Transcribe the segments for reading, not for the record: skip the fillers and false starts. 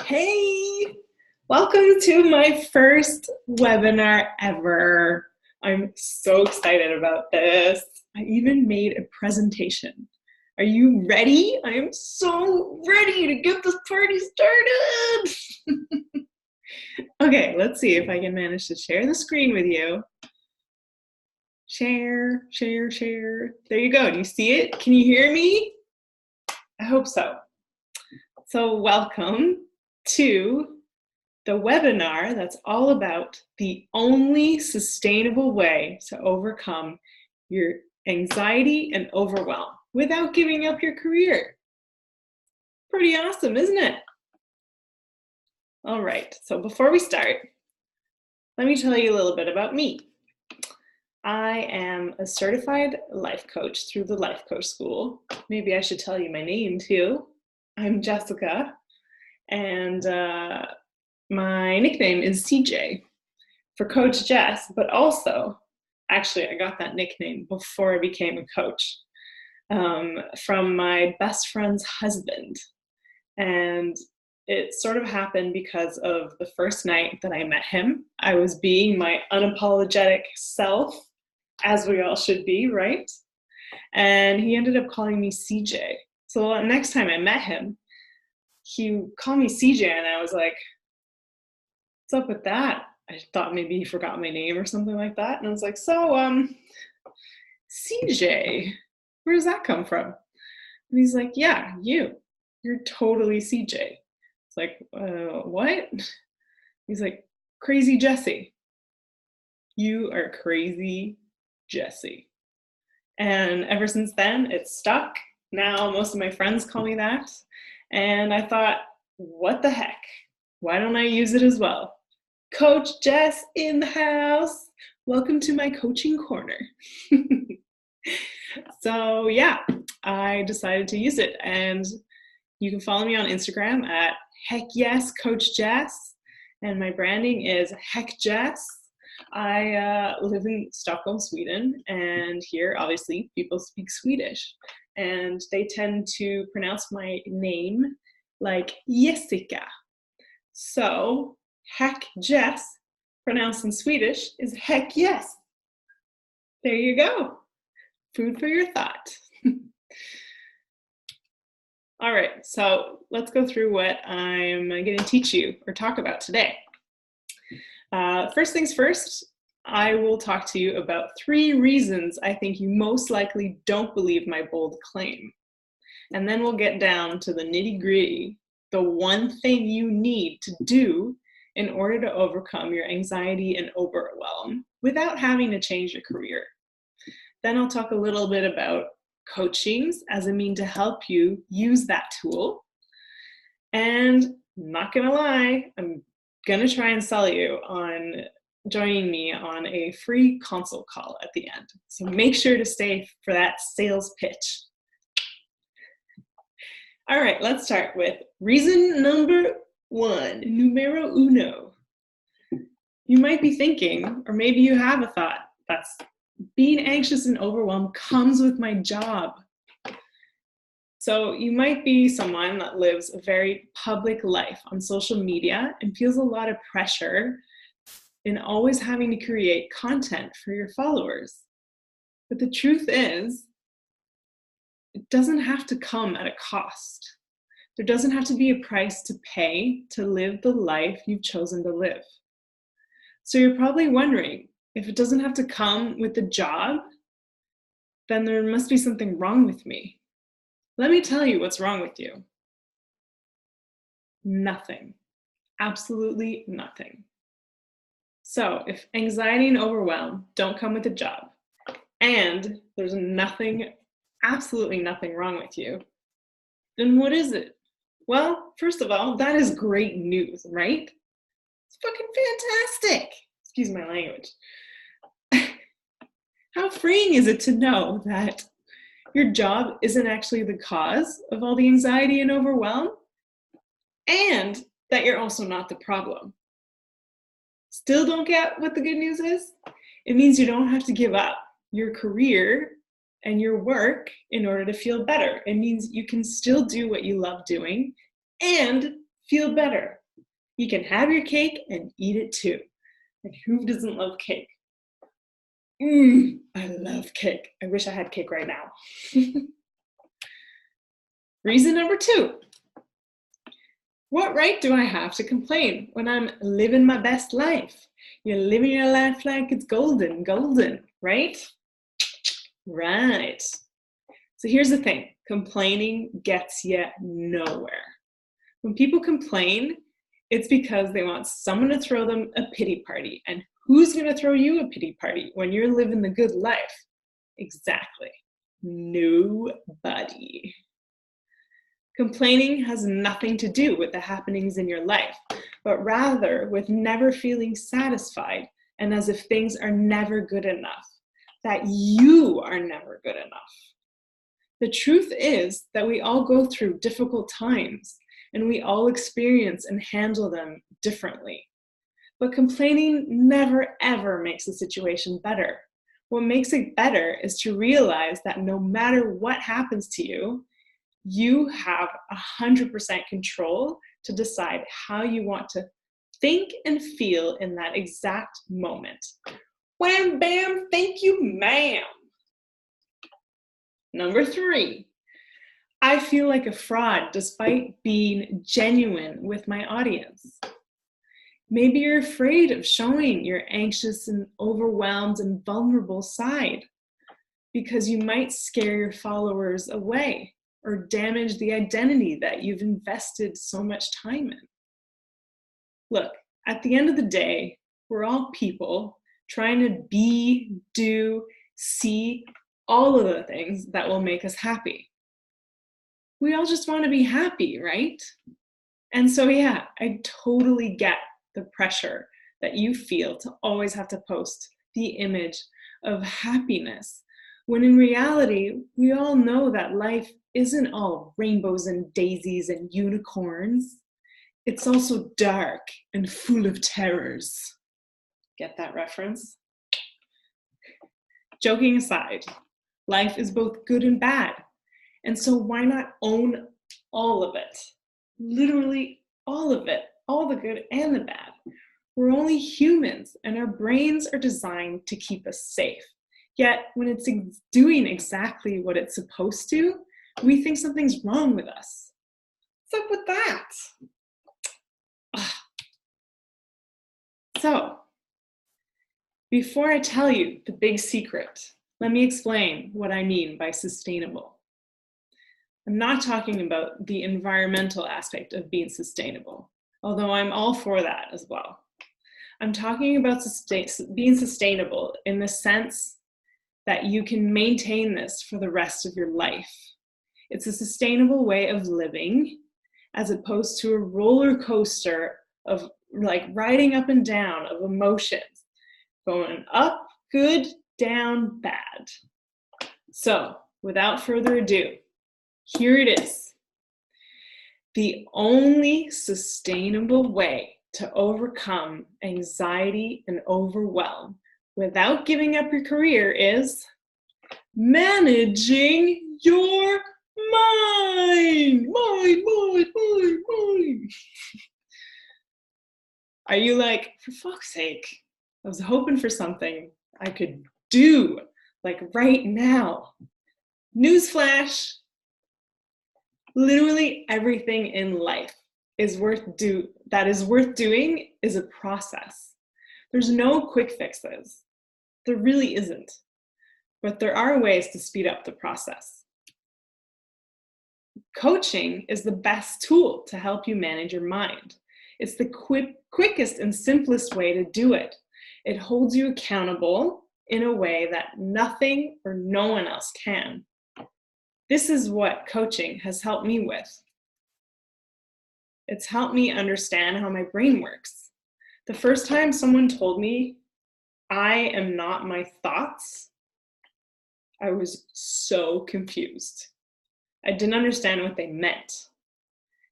Hey, welcome to my first webinar ever. I'm so excited about this. I even made a presentation. Are you ready? I am so ready to get this party started. Okay, let's see if I can manage to share the screen with you. Share. There you go. Do you see it? Can you hear me? I hope so. So welcome to the webinar that's all about the only sustainable way to overcome your anxiety and overwhelm without giving up your career. Pretty awesome, isn't it? All right, so before we start, let me tell you a little bit about me. I am a certified life coach through the Life Coach School. Maybe I should tell you my name too. I'm Jessica, and my nickname is CJ for Coach Jess, but also, actually, I got that nickname before I became a coach from my best friend's husband. And it sort of happened because of the first night that I met him. I was being my unapologetic self, as we all should be, right? And he ended up calling me CJ. So next time I met him, he called me CJ, and I was like, what's up with that? I thought maybe he forgot my name or something like that. And I was like, so, CJ, where does that come from? And he's like, yeah, you're totally CJ. It's like, what? He's like, crazy Jessie. You are crazy Jessie. And ever since then, it's stuck. Now most of my friends call me that. And I thought, what the heck? Why don't I use it as well? Coach Jess in the house. Welcome to my coaching corner. So yeah, I decided to use it, and you can follow me on Instagram at Heck Yes Coach Jess, and my branding is Heck Jess. I live in Stockholm, Sweden, and here obviously people speak Swedish, and they tend to pronounce my name like Jessica. So Heck Jess, pronounced in Swedish, is Heck Yes. There you go. Food for your thought. All right, so let's go through what I'm going to teach you or talk about today. First things first, I will talk to you about 3 reasons I think you most likely don't believe my bold claim. And then we'll get down to the nitty-gritty, the one thing you need to do in order to overcome your anxiety and overwhelm without having to change your career. Then I'll talk a little bit about coachings as a mean to help you use that tool. And not gonna lie, I'm gonna try and sell you on joining me on a free consult call at the end. So make sure to stay for that sales pitch. All right, let's start with reason number 1, numero uno. You might be thinking, or maybe you have a thought, that's being anxious and overwhelmed comes with my job. So you might be someone that lives a very public life on social media and feels a lot of pressure in always having to create content for your followers. But the truth is, it doesn't have to come at a cost. There doesn't have to be a price to pay to live the life you've chosen to live. So you're probably wondering, if it doesn't have to come with the job, then there must be something wrong with me. Let me tell you what's wrong with you. Nothing. Absolutely nothing. So if anxiety and overwhelm don't come with a job, and there's nothing, absolutely nothing wrong with you, then what is it? Well, first of all, that is great news, right? It's fucking fantastic. Excuse my language. How freeing is it to know that your job isn't actually the cause of all the anxiety and overwhelm, and that you're also not the problem? Still don't get what the good news is? It means you don't have to give up your career and your work in order to feel better. It means you can still do what you love doing and feel better. You can have your cake and eat it too. And who doesn't love cake? I love cake. I wish I had cake right now. Reason number 2. What right do I have to complain when I'm living my best life? You're living your life like it's golden, right? Right. So here's the thing, complaining gets you nowhere. When people complain, it's because they want someone to throw them a pity party. And who's going to throw you a pity party when you're living the good life? Exactly. Nobody. Complaining has nothing to do with the happenings in your life, but rather with never feeling satisfied and as if things are never good enough, that you are never good enough. The truth is that we all go through difficult times and we all experience and handle them differently. But complaining never ever makes the situation better. What makes it better is to realize that no matter what happens to you, you have 100% control to decide how you want to think and feel in that exact moment. Wham, bam, thank you, ma'am. Number 3, I feel like a fraud despite being genuine with my audience. Maybe you're afraid of showing your anxious and overwhelmed and vulnerable side because you might scare your followers away or damage the identity that you've invested so much time in. Look, at the end of the day, we're all people trying to be, do, see all of the things that will make us happy. We all just want to be happy, right? And so, yeah, I totally get the pressure that you feel to always have to post the image of happiness, when in reality, we all know that life isn't all rainbows and daisies and unicorns. It's also dark and full of terrors. Get that reference? Joking aside, life is both good and bad. And so why not own all of it? Literally all of it, all the good and the bad. We're only humans and our brains are designed to keep us safe. Yet when it's doing exactly what it's supposed to, we think something's wrong with us. What's up with that? So, before I tell you the big secret, let me explain what I mean by sustainable. I'm not talking about the environmental aspect of being sustainable, although I'm all for that as well. I'm talking about being sustainable in the sense that you can maintain this for the rest of your life. It's a sustainable way of living as opposed to a roller coaster of like riding up and down of emotions, going up, good, down, bad. So without further ado, here it is. The only sustainable way to overcome anxiety and overwhelm without giving up your career is managing your mind. Mind. Are you like, for fuck's sake, I was hoping for something I could do like right now. Newsflash, literally everything in life is worth doing is a process. There's no quick fixes. There really isn't. But there are ways to speed up the process. Coaching is the best tool to help you manage your mind. It's the quickest and simplest way to do it. It holds you accountable in a way that nothing or no one else can. This is what coaching has helped me with. It's helped me understand how my brain works. The first time someone told me I am not my thoughts, I was so confused. I didn't understand what they meant.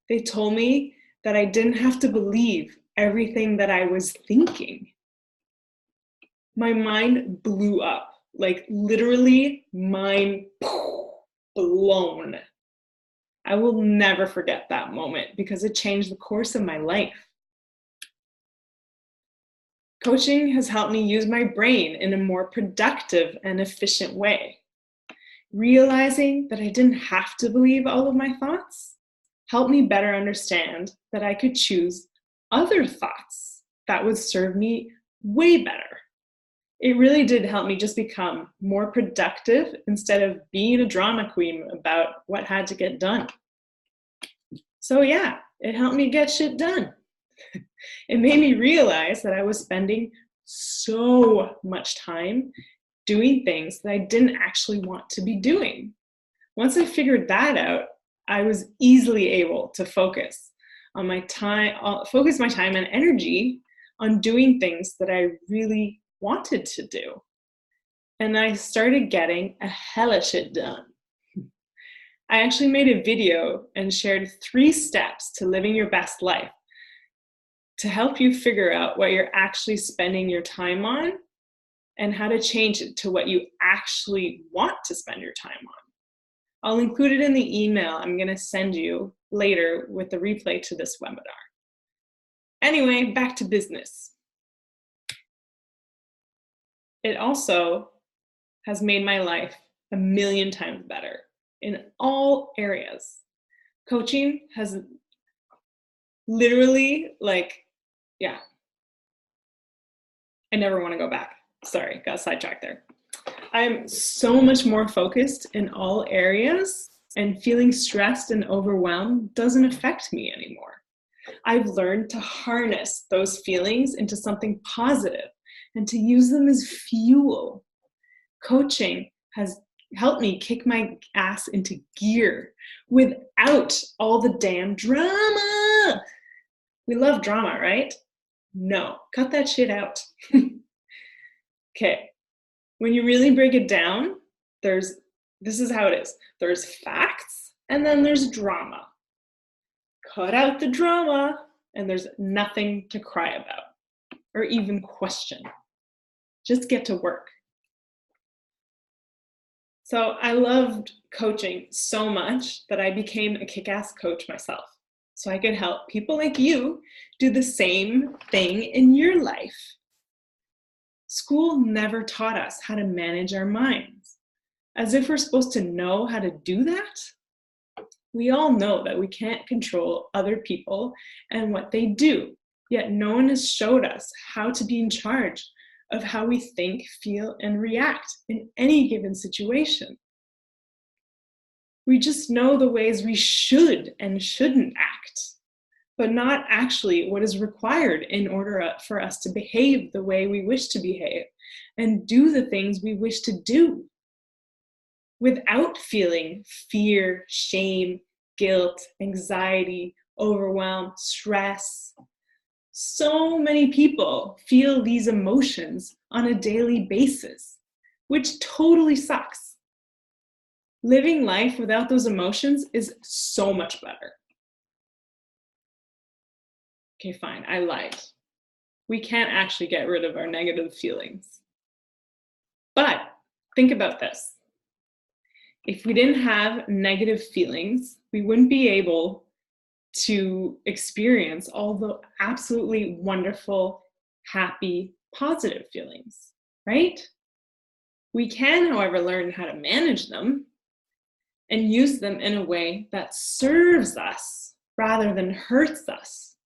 They told me that I didn't have to believe everything that I was thinking. My mind blew up, like literally mind blown. I will never forget that moment because it changed the course of my life. Coaching has helped me use my brain in a more productive and efficient way. Realizing that I didn't have to believe all of my thoughts helped me better understand that I could choose other thoughts that would serve me way better. It really did help me just become more productive instead of being a drama queen about what had to get done. So yeah, it helped me get shit done. It made me realize that I was spending so much time doing things that I didn't actually want to be doing. Once I figured that out, I was easily able to focus my time and energy on doing things that I really wanted to do. And I started getting a hella shit done. I actually made a video and shared 3 steps to living your best life to help you figure out what you're actually spending your time on and how to change it to what you actually want to spend your time on. I'll include it in the email I'm going to send you later with the replay to this webinar. Anyway, back to business. It also has made my life a million times better in all areas. Coaching has literally, I never want to go back. Sorry, got sidetracked there. I'm so much more focused in all areas, and feeling stressed and overwhelmed doesn't affect me anymore. I've learned to harness those feelings into something positive and to use them as fuel. Coaching has helped me kick my ass into gear without all the damn drama. We love drama, right? No, cut that shit out. Okay, when you really break it down, this is how it is. There's facts and then there's drama. Cut out the drama and there's nothing to cry about or even question. Just get to work. So I loved coaching so much that I became a kick-ass coach myself, so I could help people like you do the same thing in your life. School never taught us how to manage our minds, as if we're supposed to know how to do that. We all know that we can't control other people and what they do, yet no one has showed us how to be in charge of how we think, feel, and react in any given situation. We just know the ways we should and shouldn't act, but not actually what is required in order for us to behave the way we wish to behave and do the things we wish to do without feeling fear, shame, guilt, anxiety, overwhelm, stress. So many people feel these emotions on a daily basis, which totally sucks. Living life without those emotions is so much better. Okay, fine, I lied. We can't actually get rid of our negative feelings. But think about this. If we didn't have negative feelings, we wouldn't be able to experience all the absolutely wonderful, happy, positive feelings, right? We can, however, learn how to manage them and use them in a way that serves us rather than hurts us.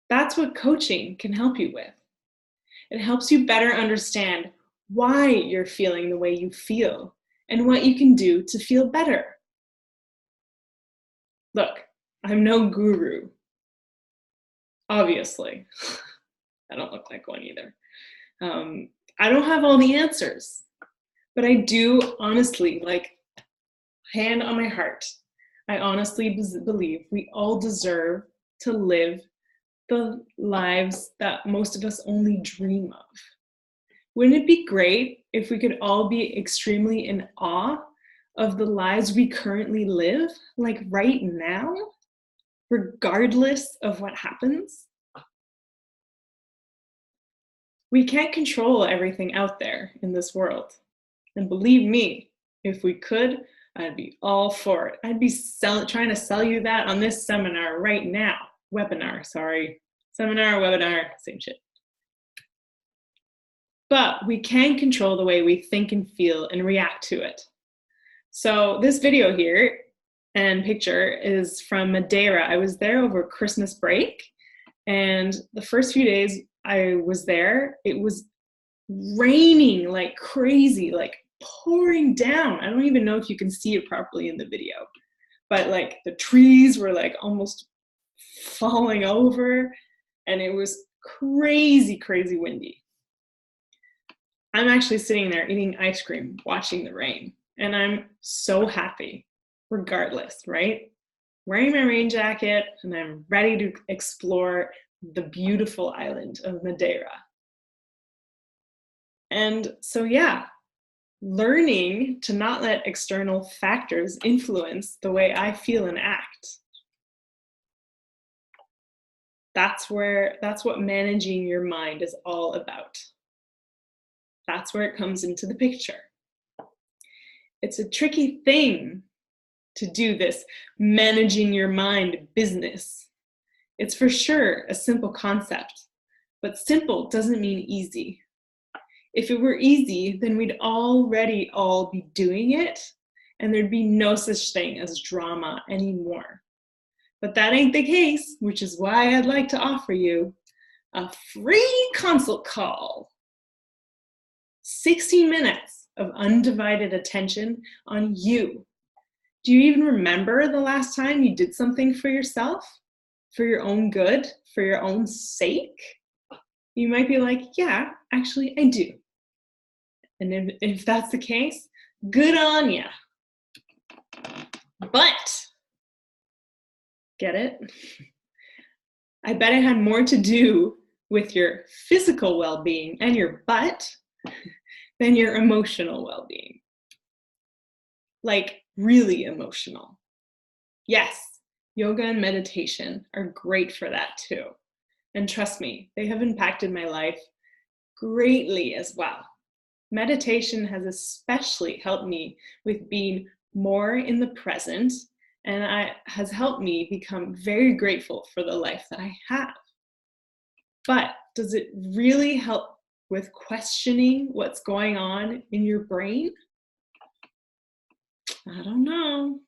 That's what coaching can help you with. It helps you better understand why you're feeling the way you feel and what you can do to feel better. Look, I'm no guru, obviously. I don't look like one either. I don't have all the answers, but I do honestly, hand on my heart, I honestly believe we all deserve to live the lives that most of us only dream of. Wouldn't it be great if we could all be extremely in awe of the lives we currently live, like right now, regardless of what happens? We can't control everything out there in this world. And believe me, if we could, I'd be all for it. I'd be trying to sell you that on this seminar right now. Webinar, sorry. Seminar, webinar, same shit. But we can control the way we think and feel and react to it. So this video here and picture is from Madeira. I was there over Christmas break, and the first few days I was there, it was raining like crazy, like pouring down. I don't even know if you can see it properly in the video, but like the trees were like almost falling over, and it was crazy, crazy windy. I'm actually sitting there eating ice cream, watching the rain, and I'm so happy regardless, right? Wearing my rain jacket, and I'm ready to explore the beautiful island of Madeira. And so, yeah, learning to not let external factors influence the way I feel and act. That's what managing your mind is all about. That's where it comes into the picture. It's a tricky thing to do this managing your mind business. It's for sure a simple concept, but simple doesn't mean easy. If it were easy, then we'd already all be doing it, and there'd be no such thing as drama anymore. But that ain't the case, which is why I'd like to offer you a free consult call. 60 minutes of undivided attention on you. Do you even remember the last time you did something for yourself? For your own good? For your own sake? You might be like, yeah, actually I do. And if that's the case, good on ya. But, get it? I bet it had more to do with your physical well-being and your butt than your emotional well-being. Like really emotional. Yes, yoga and meditation are great for that too. And trust me, they have impacted my life greatly as well. Meditation has especially helped me with being more in the present, and has helped me become very grateful for the life that I have. But does it really help with questioning what's going on in your brain? I don't know.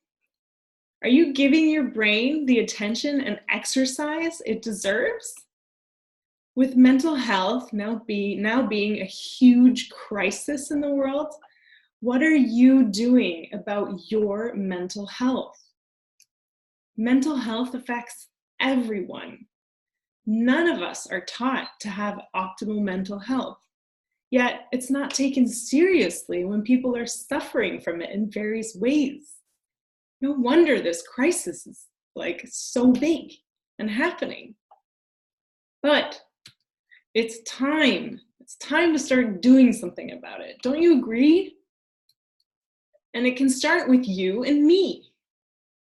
Are you giving your brain the attention and exercise it deserves? With mental health now being a huge crisis in the world, what are you doing about your mental health? Mental health affects everyone. None of us are taught to have optimal mental health. Yet it's not taken seriously when people are suffering from it in various ways. No wonder this crisis is like so big and happening. But it's time. It's time to start doing something about it. Don't you agree? And it can start with you and me.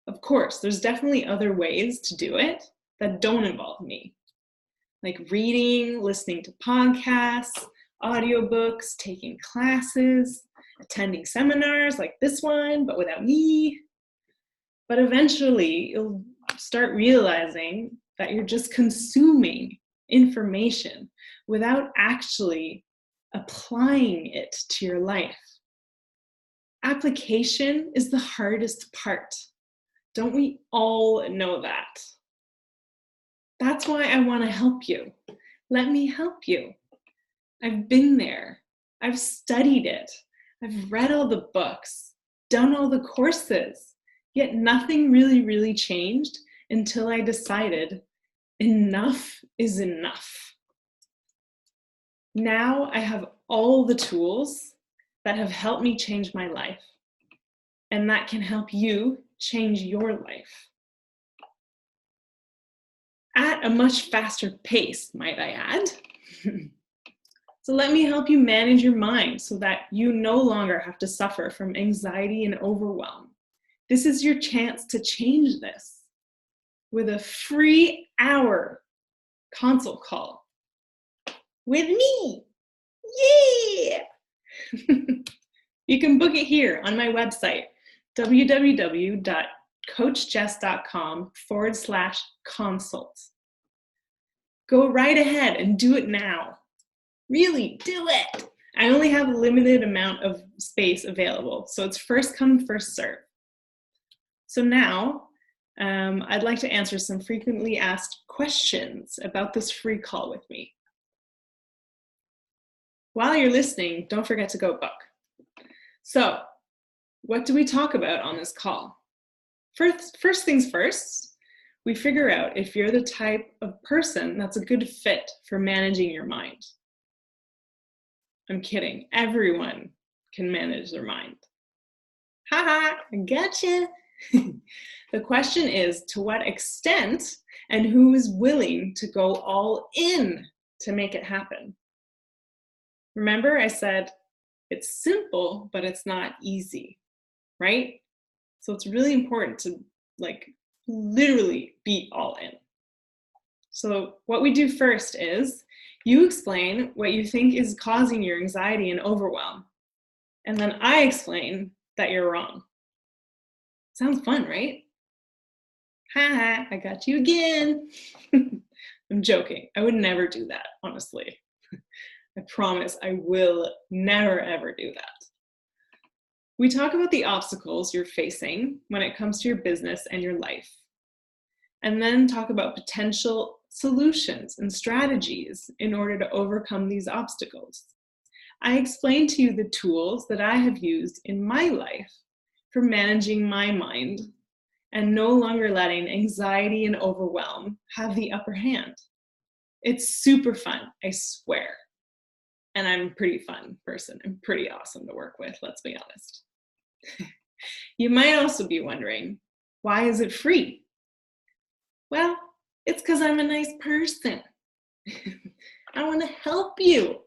Of course, there's definitely other ways to do it that don't involve me. Like reading, listening to podcasts, audiobooks, taking classes, attending seminars like this one, but without me. But eventually, you'll start realizing that you're just consuming information without actually applying it to your life. Application is the hardest part. Don't we all know that? That's why I want to help you. Let me help you. I've been there. I've studied it. I've read all the books, done all the courses, yet nothing really changed until I decided enough is enough. Now I have all the tools that have helped me change my life, and that can help you change your life. At a much faster pace, might I add. So let me help you manage your mind so that you no longer have to suffer from anxiety and overwhelm. This is your chance to change this with a free hour consult call with me. Yeah! You can book it here on my website, www.coachjess.com/consult. Go right ahead and do it now. Really, do it. I only have a limited amount of space available, so it's first come, first serve. So now, I'd like to answer some frequently asked questions about this free call with me. While you're listening, don't forget to go book. So, what do we talk about on this call? First things first, we figure out if you're the type of person that's a good fit for managing your mind. I'm kidding. Everyone can manage their mind. Haha, I gotcha. The question is, to what extent and who is willing to go all in to make it happen? Remember, I said it's simple, but it's not easy, right? So it's really important to literally be all in. So what we do first is you explain what you think is causing your anxiety and overwhelm. And then I explain that you're wrong. Sounds fun, right? Ha, I got you again. I'm joking. I would never do that, honestly. I promise I will never ever do that. We talk about the obstacles you're facing when it comes to your business and your life, and then talk about potential solutions and strategies in order to overcome these obstacles. I explain to you the tools that I have used in my life for managing my mind and no longer letting anxiety and overwhelm have the upper hand. It's super fun, I swear. And I'm a pretty fun person. I'm pretty awesome to work with, let's be honest. You might also be wondering, why is it free? Well, it's because I'm a nice person. I want to help you.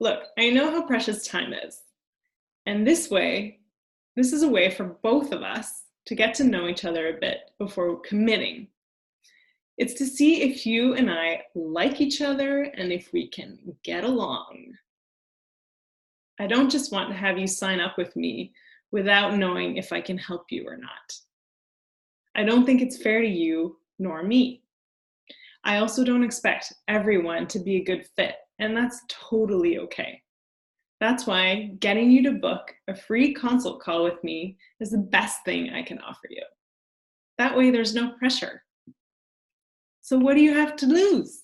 Look, I know how precious time is. And this is a way for both of us to get to know each other a bit before committing. It's to see if you and I like each other and if we can get along. I don't just want to have you sign up with me without knowing if I can help you or not. I don't think it's fair to you nor me. I also don't expect everyone to be a good fit, and that's totally okay. That's why getting you to book a free consult call with me is the best thing I can offer you. That way there's no pressure. So what do you have to lose?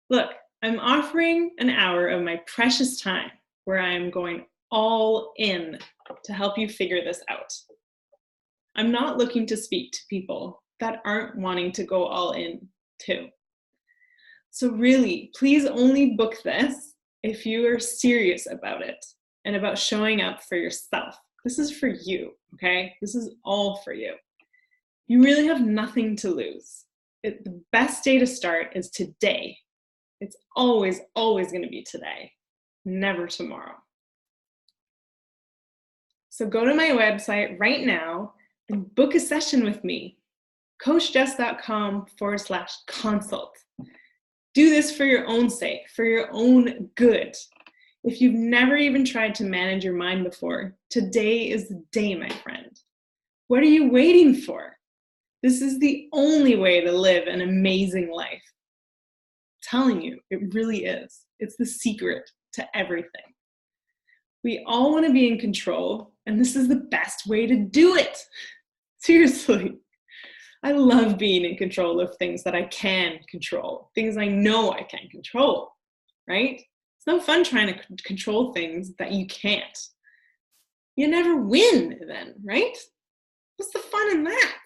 Look, I'm offering an hour of my precious time where I'm going all in to help you figure this out. I'm not looking to speak to people that aren't wanting to go all in too. So really, please only book this if you are serious about it and about showing up for yourself. This is for you, okay? This is all for you. You really have nothing to lose. The best day to start is today. It's always going to be today, never tomorrow. So go to my website right now and book a session with me, coachjess.com/consult. Do this for your own sake, for your own good. If you've never even tried to manage your mind before, today is the day, my friend. What are you waiting for? This is the only way to live an amazing life. I'm telling you, it really is. It's the secret to everything. We all want to be in control, and this is the best way to do it. Seriously. I love being in control of things that I can control, things I know I can control, right? It's no fun trying to control things that you can't. You never win then, right? What's the fun in that?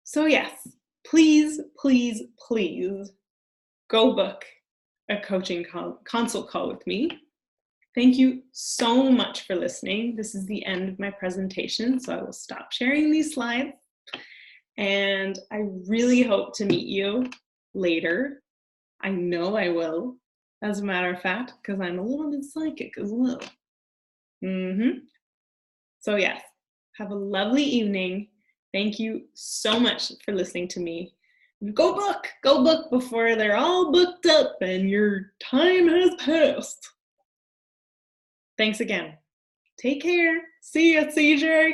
So yes, please, please, please go book a coaching consult call with me. Thank you so much for listening. This is the end of my presentation, so I will stop sharing these slides. And I really hope to meet you later. I know I will, as a matter of fact, because I'm a little bit psychic as well. So yes, have a lovely evening. Thank you so much for listening to me. Go book before they're all booked up and your time has passed. Thanks again. Take care. See ya, CJ.